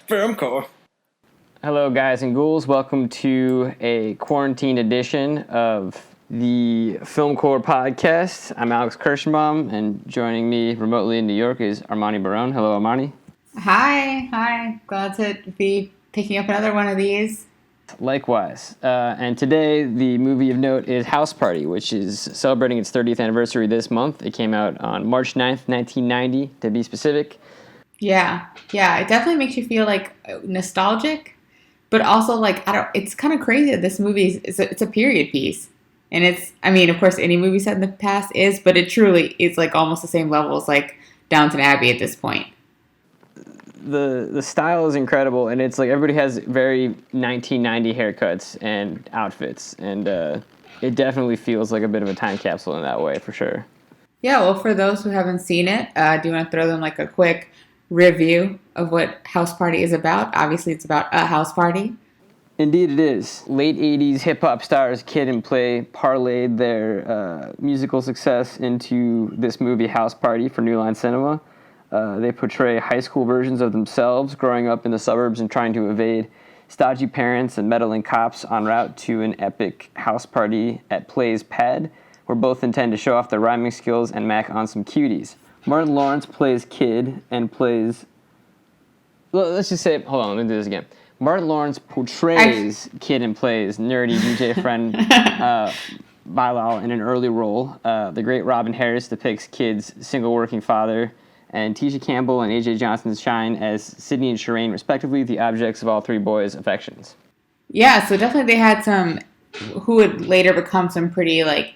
Filmcore. Hello, guys and ghouls. Welcome to a quarantine edition of the Filmcore podcast. I'm Alex Kirschenbaum, and joining me remotely in New York is Armani Barron. Hello, Armani. Hi. Glad to be picking up another one of these. Likewise. And today, the movie of note is House Party, which is celebrating its 30th anniversary this month. It came out on March 9th, 1990, to be specific. Yeah. It definitely makes you feel like nostalgic, but also like it's kind of crazy that this movie it's a period piece, and of course any movie set in the past is, but it truly is like almost the same level as like Downton Abbey at this point. The style is incredible, and it's like everybody has very 1990 haircuts and outfits, and it definitely feels like a bit of a time capsule in that way, for sure. Yeah, well, for those who haven't seen it, do you want to throw them like a quick review of what House Party is about? Obviously, it's about a house party. Indeed it is. Late 80s hip-hop stars Kid and Play parlayed their musical success into this movie House Party for New Line Cinema. They portray high school versions of themselves growing up in the suburbs and trying to evade stodgy parents and meddling cops en route to an epic house party at Play's pad, where both intend to show off their rhyming skills and mac on some cuties. Martin Lawrence plays Kid and plays... Well, let's just say... Hold on, let me do this again. Martin Lawrence portrays Kid and plays nerdy DJ friend Bilal in an early role. The great Robin Harris depicts Kid's single working father, and Tisha Campbell and A.J. Johnson shine as Sydney and Shireen, respectively, the objects of all three boys' affections. Yeah, so definitely they had some who would later become some pretty, like,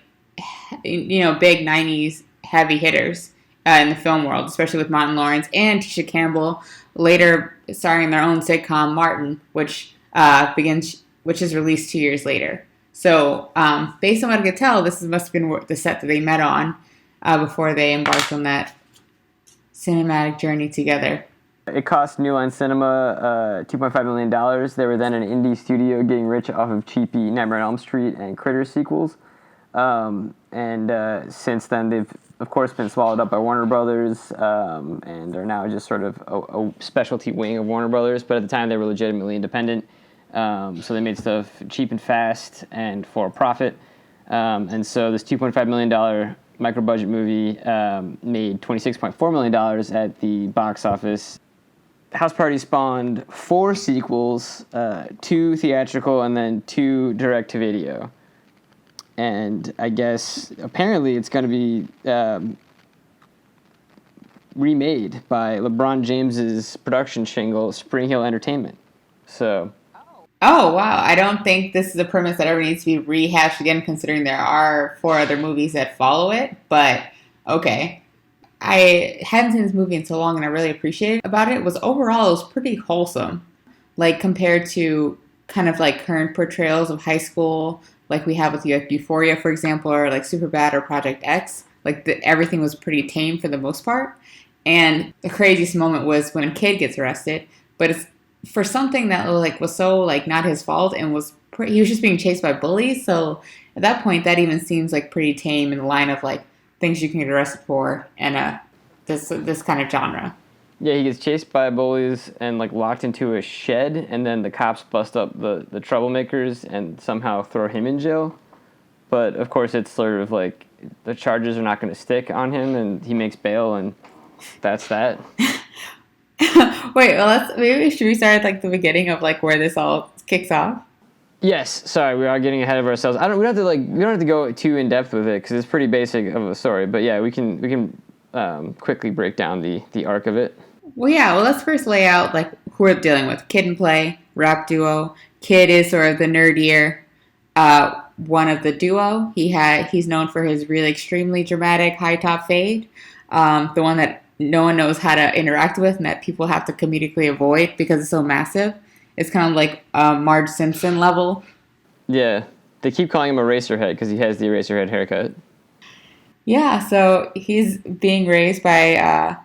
big 90s heavy hitters in the film world, especially with Martin Lawrence and Tisha Campbell, later starring in their own sitcom, Martin, which is released 2 years later. So, based on what I could tell, this must have been the set that they met on before they embarked on that cinematic journey together. It cost New Line Cinema $2.5 million. They were then an indie studio getting rich off of cheapy Nightmare on Elm Street and Critters sequels. And since then, they've, of course, been swallowed up by Warner Brothers and are now just sort of a specialty wing of Warner Brothers. But at the time, they were legitimately independent. So they made stuff cheap and fast and for profit. And so this $2.5 million micro-budget movie made $26.4 million at the box office. House Party spawned 4 sequels, 2 theatrical and then 2 direct-to-video. And I guess apparently it's going to be remade by LeBron James's production shingle, Spring Hill Entertainment. So... Oh, wow. I don't think this is a premise that ever needs to be rehashed again, considering there are 4 other movies that follow it. But, okay. I hadn't seen this movie in so long, and I really appreciate about it. Overall, it was pretty wholesome. Like, compared to kind of like current portrayals of high school, like we have with Euphoria, for example, or like Superbad or Project X. Like, everything was pretty tame for the most part. And the craziest moment was when a kid gets arrested, but it's for something that like was so like not his fault, and he was just being chased by bullies. So at that point, that even seems like pretty tame in the line of like things you can get arrested for and this kind of genre. Yeah, he gets chased by bullies and like locked into a shed, and then the cops bust up the troublemakers and somehow throw him in jail. But of course, it's sort of like the charges are not going to stick on him, and he makes bail, and that's that. Wait, well, should we start at like the beginning of like where this all kicks off? Yes, sorry, we are getting ahead of ourselves. We don't have to go too in depth with it because it's pretty basic of a story. But yeah, we can quickly break down the arc of it. Well, let's first lay out like who we're dealing with. Kid and Play, rap duo. Kid is sort of the nerdier one of the duo. He's known for his really extremely dramatic high top fade, the one that no one knows how to interact with and that people have to comedically avoid because it's so massive. It's kind of like Marge Simpson level. Yeah, they keep calling him Eraserhead because he has the Eraserhead haircut. Yeah, so he's being raised by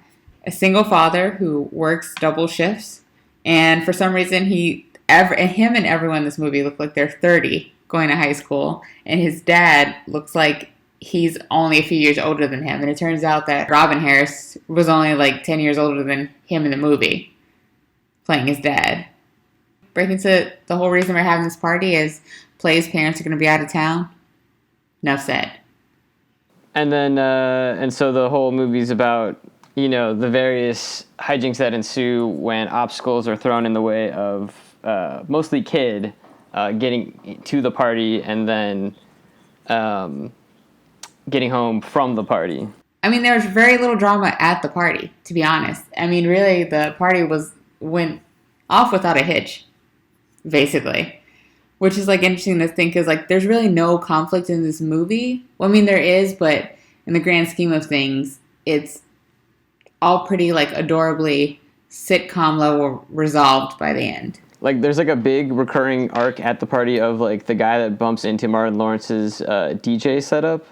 a single father who works double shifts, and for some reason him and everyone in this movie look like they're 30 going to high school, and his dad looks like he's only a few years older than him. And it turns out that Robin Harris was only like 10 years older than him in the movie, playing his dad. Breaking to the whole reason we're having this party is Play's parents are going to be out of town. Enough said. And then, and so the whole movie's about, you know, the various hijinks that ensue when obstacles are thrown in the way of mostly Kid getting to the party and then getting home from the party. I mean, there was very little drama at the party, to be honest. I mean, really, the party went off without a hitch, basically. Which is, like, interesting to think is, like, there's really no conflict in this movie. Well, I mean, there is, but in the grand scheme of things, it's all pretty, like, adorably sitcom level resolved by the end. Like, there's, like, a big recurring arc at the party of, like, the guy that bumps into Martin Lawrence's DJ setup.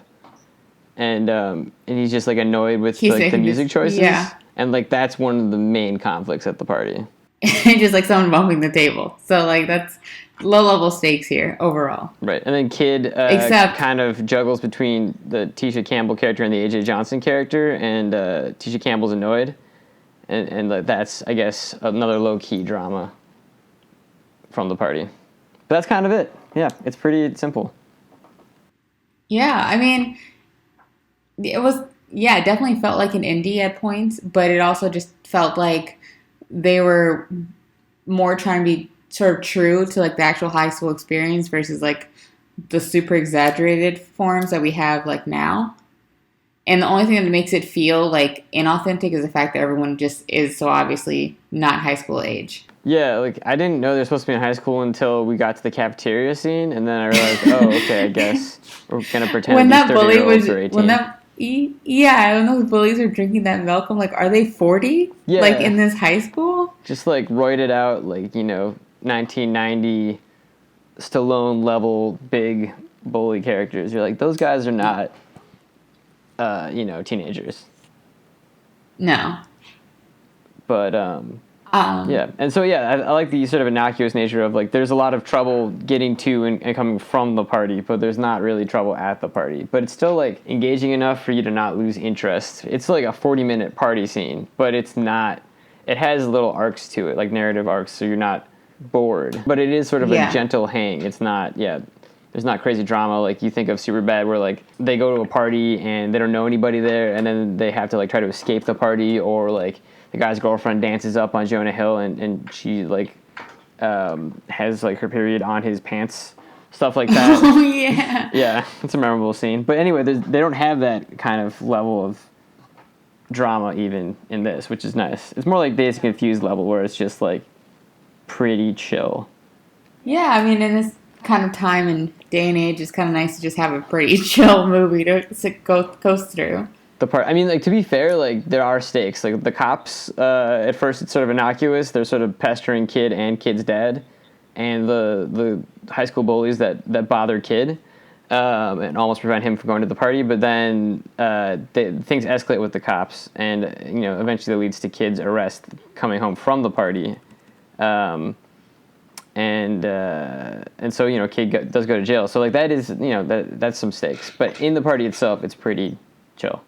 And he's just, like, annoyed with, like, the music choices. Yeah. And, like, that's one of the main conflicts at the party. Just, like, someone bumping the table. So, like, that's low-level stakes here, overall. Right. And then Kid kind of juggles between the Tisha Campbell character and the A.J. Johnson character. And Tisha Campbell's annoyed. And like, that's, I guess, another low-key drama from the party. But that's kind of it. Yeah, it's pretty simple. Yeah, I mean, it definitely felt like an indie at points, but it also just felt like they were more trying to be sort of true to, like, the actual high school experience versus, like, the super exaggerated forms that we have, like, now. And the only thing that makes it feel, like, inauthentic is the fact that everyone just is so obviously not high school age. Yeah, like, I didn't know they're supposed to be in high school until we got to the cafeteria scene, and then I realized, oh, okay, I guess we're going to pretend when to be that bully 30-year-olds or 18. When those bullies are drinking that milk, I'm like, are they 40? Yeah. Like, in this high school? Just, like, roided out, like, you know, 1990 Stallone-level big bully characters. You're like, those guys are not, you know, teenagers. No. But, yeah. And so, yeah, I like the sort of innocuous nature of, like, there's a lot of trouble getting to and coming from the party, but there's not really trouble at the party. But it's still, like, engaging enough for you to not lose interest. It's like a 40-minute party scene, but it's not, it has little arcs to it, like narrative arcs, so you're not bored. But it is sort of a gentle hang. It's not, there's not crazy drama like you think of Superbad where, like, they go to a party and they don't know anybody there and then they have to, like, try to escape the party, or, like, the guy's girlfriend dances up on Jonah Hill and she, like, has, like, her period on his pants. Stuff like that. Oh, yeah. Yeah, it's a memorable scene. But anyway, they don't have that kind of level of drama even in this, which is nice. It's more like Dazed and Confused level where it's just, like, pretty chill. Yeah, I mean, in this kind of time and day and age, it's kind of nice to just have a pretty chill movie to coast through. I mean, like, to be fair, like, there are stakes. Like, the cops, at first it's sort of innocuous. They're sort of pestering Kid and Kid's dad. And the high school bullies that bother Kid and almost prevent him from going to the party. But then things escalate with the cops. And, you know, eventually that leads to Kid's arrest coming home from the party. And so, you know, Kid does go to jail. So, like, that is, you know, that's some stakes. But in the party itself, it's pretty chill.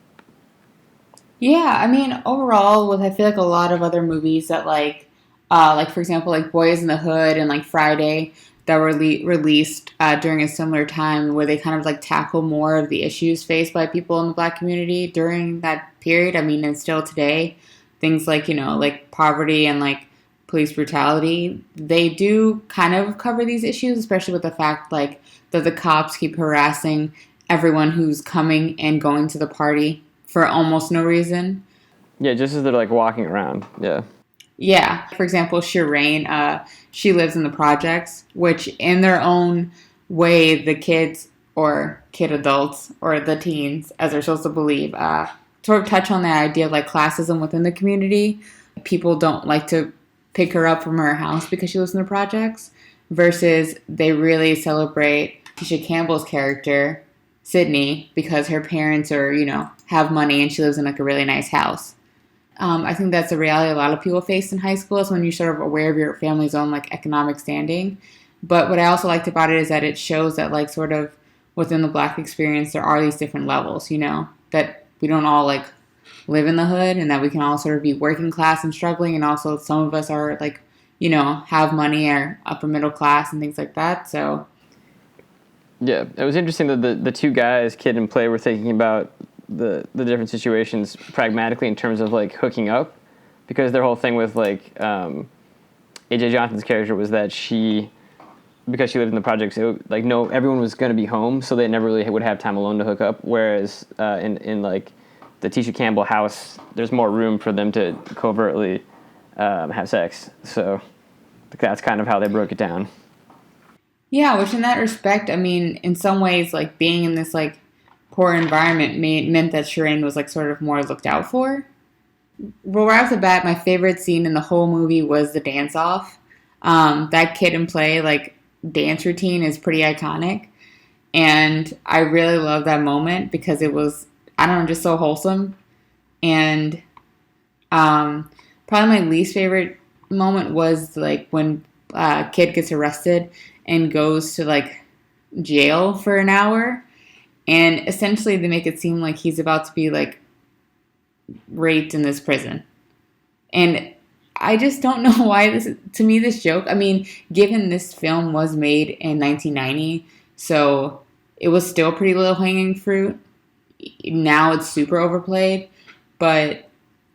Yeah, I mean, overall, with I feel like a lot of other movies that, like for example, like Boys in the Hood and, like, Friday that were released during a similar time where they kind of, like, tackle more of the issues faced by people in the Black community during that period. I mean, and still today, things like, you know, like poverty and, like, police brutality, they do kind of cover these issues, especially with the fact, like, that the cops keep harassing everyone who's coming and going to the party for almost no reason. Yeah, just as they're, like, walking around. Yeah. Yeah. For example, Shireen, she lives in the projects, which in their own way, the kids or kid adults or the teens, as they're supposed to believe, sort of touch on that idea of, like, classism within the community. People don't like to pick her up from her house because she lives in the projects, versus they really celebrate Tisha Campbell's character, Sydney, because her parents are, you know, have money and she lives in, like, a really nice house. I think that's a reality a lot of people face in high school, is when you're sort of aware of your family's own, like, economic standing. But what I also liked about it is that it shows that, like, sort of within the Black experience, there are these different levels, that we don't all like live in the hood, and that we can all sort of be working class and struggling, and also some of us are like, have money or upper middle class and things like that. So Yeah, it was interesting that the two guys, Kid and Play, were thinking about the different situations pragmatically in terms of like hooking up, because their whole thing with like AJ Johnson's character was that because she lived in the projects, no, everyone was going to be home, so they never really would have time alone to hook up. Whereas in like the Tisha Campbell house, there's more room for them to covertly have sex. So that's kind of how they broke it down. yeah, which in that respect, I mean, in some ways, like being in this like poor environment meant that Shireen was like sort of more looked out for. Well, right off the bat, my favorite scene in the whole movie was the dance off. That Kid and Play like dance routine is pretty iconic, and I really love that moment because it was, I don't know, just so wholesome. And probably my least favorite moment was like when Kid gets arrested and goes to like jail for an hour, and essentially they make it seem like he's about to be like raped in this prison. And I just don't know why this joke, I mean, given this film was made in 1990, so it was still pretty low hanging fruit. Now it's super overplayed, but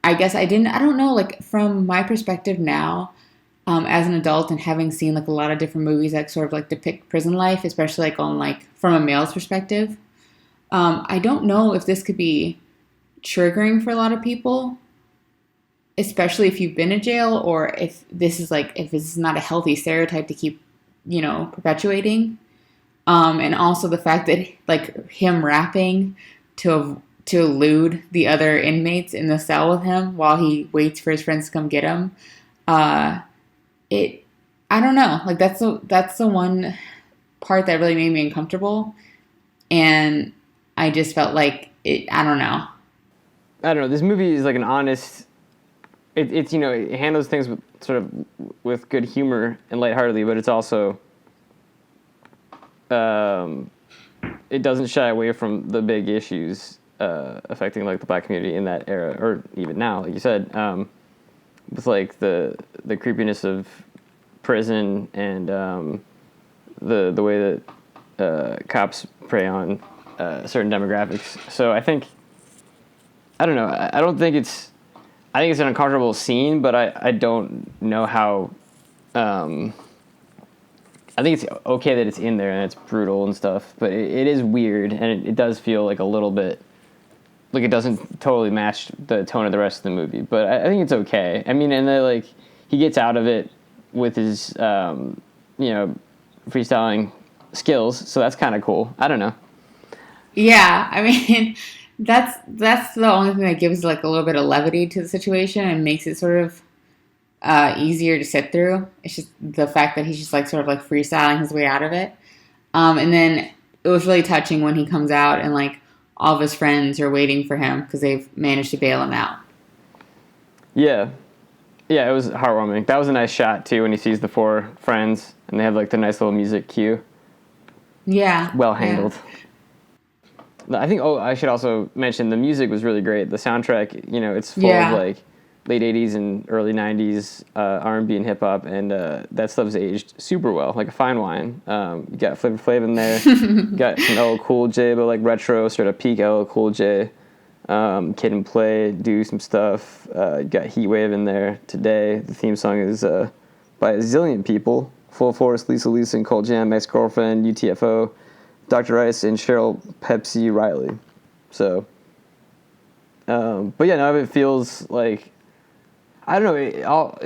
I guess I don't know, like from my perspective now, as an adult and having seen like a lot of different movies that sort of like depict prison life, especially like on like from a male's perspective, I don't know if this could be triggering for a lot of people, especially if you've been in jail, or if this is not a healthy stereotype to keep, perpetuating. And also the fact that like him rapping to elude the other inmates in the cell with him while he waits for his friends to come get him. I don't know. Like that's the one part that really made me uncomfortable, and I just felt like I don't know. This movie is like an honest. It's it handles things with good humor and lightheartedly, but it's also it doesn't shy away from the big issues affecting like the Black community in that era, or even now, like you said, with like the creepiness of prison and the way that cops prey on certain demographics. So I think I don't know. I think it's an uncomfortable scene, but I don't know how. I think it's okay that it's in there and it's brutal and stuff, but it is weird, and it does feel like a little bit like it doesn't totally match the tone of the rest of the movie. But I think it's okay. I mean, and then like he gets out of it with his freestyling skills, so that's kind of cool. I don't know. Yeah, I mean, that's the only thing that gives like a little bit of levity to the situation and makes it sort of easier to sit through. It's just the fact that he's just like sort of like freestyling his way out of it. And then it was really touching when he comes out and like all of his friends are waiting for him because they've managed to bail him out. Yeah, it was heartwarming. That was a nice shot too when he sees the four friends and they have like the nice little music cue. Yeah, well handled. Yeah. I think. Oh, I should also mention the music was really great. The soundtrack, it's full of like late '80s and early '90s R&B and hip hop, and that stuff's aged super well, like a fine wine. You got Flavor Flav in there, got some LL Cool J, but like retro, sort of peak LL Cool J. Kid and Play do some stuff. You got Heatwave in there today. The theme song is by a zillion people: Full Force, Lisa and Cold Jam, Ex Girlfriend, UTFO, Dr. Ice, and Cheryl Pepsi Riley. So, but yeah, none of it feels like, I don't know, it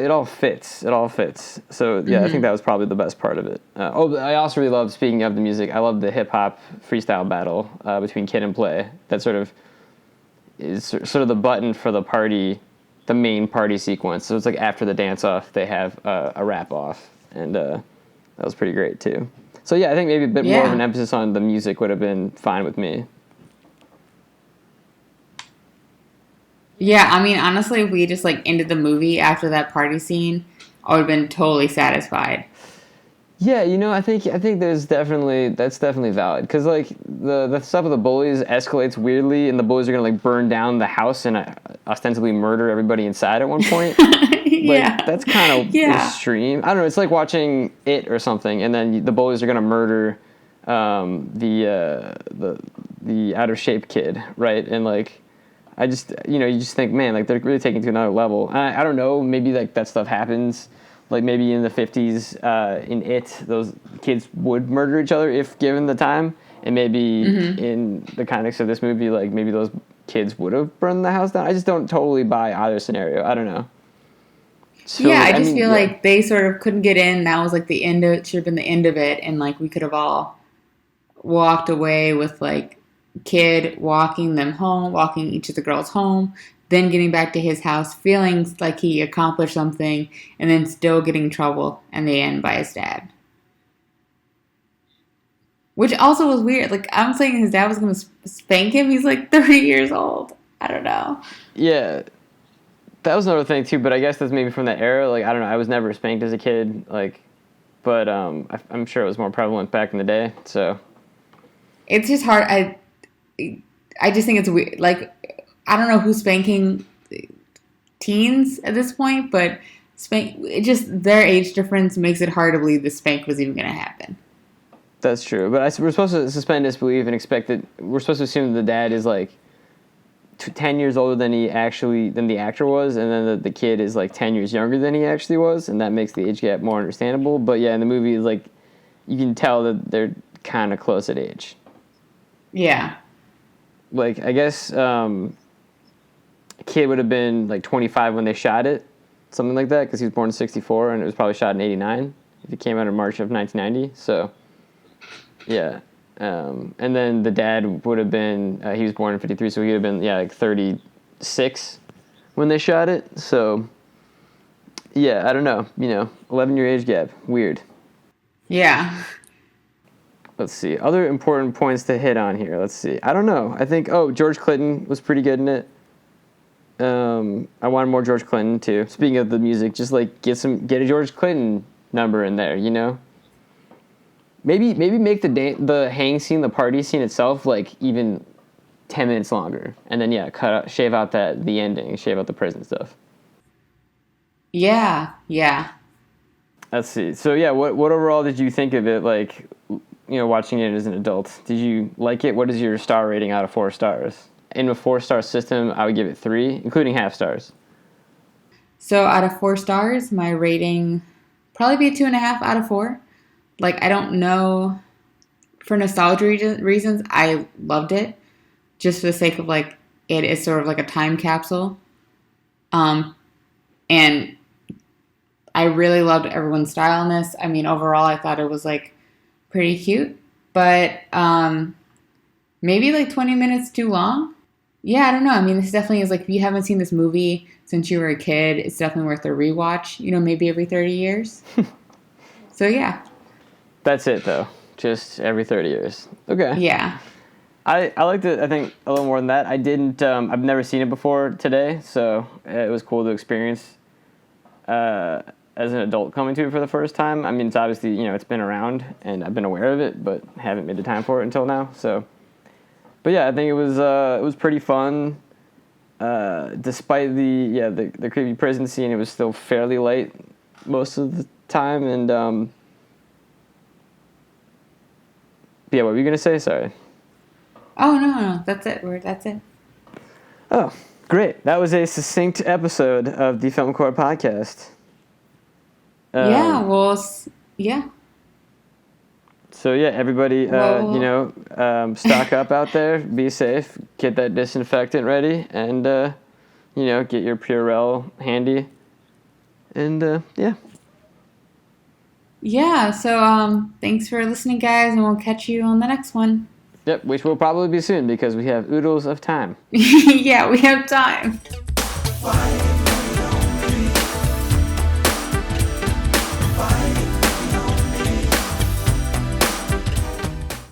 all fits. It all fits. So yeah, I think that was probably the best part of it. I also really loved, speaking of the music, I love the hip hop freestyle battle between Kid and Play. That sort of is sort of the button for the party, the main party sequence. So it's like after the dance off, they have a rap off, and that was pretty great too. So yeah, I think maybe a bit more of an emphasis on the music would have been fine with me. Yeah, I mean, honestly, if we just like ended the movie after that party scene, I would have been totally satisfied. Yeah, I think that's definitely valid because like the stuff with the bullies escalates weirdly, and the bullies are gonna like burn down the house and ostensibly murder everybody inside at one point. Yeah. Like that's kind of Yeah. extreme. I don't know. It's like watching It or something, and then the bullies are gonna murder the out of shape kid, right? And like I just you just think, man, like they're really taking it to another level. And I don't know, maybe like that stuff happens. Like maybe in the 50s, in It, those kids would murder each other if given the time, and maybe in the context of this movie, like maybe those kids would have burned the house down. I just don't totally buy either scenario. I don't know. So, yeah, I just feel like they sort of couldn't get in. That was like the end of it. Should have been the end of it, and like we could have all walked away with like kid walking them home, walking each of the girls home, then getting back to his house, feeling like he accomplished something, and then still getting in trouble in the end by his dad. Which also was weird. Like, I'm saying his dad was going to spank him. He's like 30 years old. I don't know. Yeah. That was another thing, too, but I guess that's maybe from that era. Like, I don't know. I was never spanked as a kid, like, but I'm sure it was more prevalent back in the day, so. It's just hard. I just think it's weird. Like, I don't know who's spanking teens at this point, but their age difference makes it hard to believe the spank was even going to happen. That's true, but we're supposed to suspend disbelief and expect that we're supposed to assume that the dad is like 10 years older than the actor was, and then the kid is like 10 years younger than he actually was, and that makes the age gap more understandable. But yeah, in the movie, like you can tell that they're kind of close at age. Yeah. Like I guess a kid would have been like 25 when they shot it, something like that, because he was born in '64 and it was probably shot in '89. If it came out in March of 1990, so yeah. And then the dad would have been, he was born in '53, so he would have been, like 36 when they shot it. So, yeah, I don't know. 11-year age gap. Weird. Yeah. Let's see. Other important points to hit on here. Let's see. I don't know. I think, George Clinton was pretty good in it. I wanted more George Clinton, too. Speaking of the music, just, like, get a George Clinton number in there, Maybe make the hang scene, the party scene itself, like even 10 minutes longer, and then shave out the ending, shave out the prison stuff. Yeah. Let's see. So yeah, what overall did you think of it? Like, watching it as an adult, did you like it? What is your star rating out of 4 stars? In a 4-star system, I would give it 3, including half stars. So out of 4 stars, my rating probably be a 2.5 out of 4. Like, I don't know, for nostalgia reasons, I loved it. Just for the sake of, like, it is sort of like a time capsule. And I really loved everyone's style in this. I mean, overall, I thought it was, like, pretty cute. But maybe, like, 20 minutes too long. Yeah, I don't know. I mean, this definitely is, like, if you haven't seen this movie since you were a kid, it's definitely worth a rewatch, maybe every 30 years. So, yeah. That's it, though. Just every 30 years. Okay. Yeah. I liked it, I think, a little more than that. I didn't, I've never seen it before today, so it was cool to experience as an adult coming to it for the first time. I mean, it's obviously, it's been around, and I've been aware of it, but haven't made the time for it until now, so. But yeah, I think it was pretty fun. Despite the creepy prison scene, it was still fairly light most of the time, and, yeah, what were you going to say? Sorry. Oh, no. That's it. That's it. Oh, great. That was a succinct episode of the Filmcore podcast. Yeah. So, yeah, everybody, stock up out there. Be safe. Get that disinfectant ready. And, get your Purell handy. And, yeah. Yeah, so thanks for listening, guys, and we'll catch you on the next one. Yep, which will probably be soon because we have oodles of time. Yeah, we have time.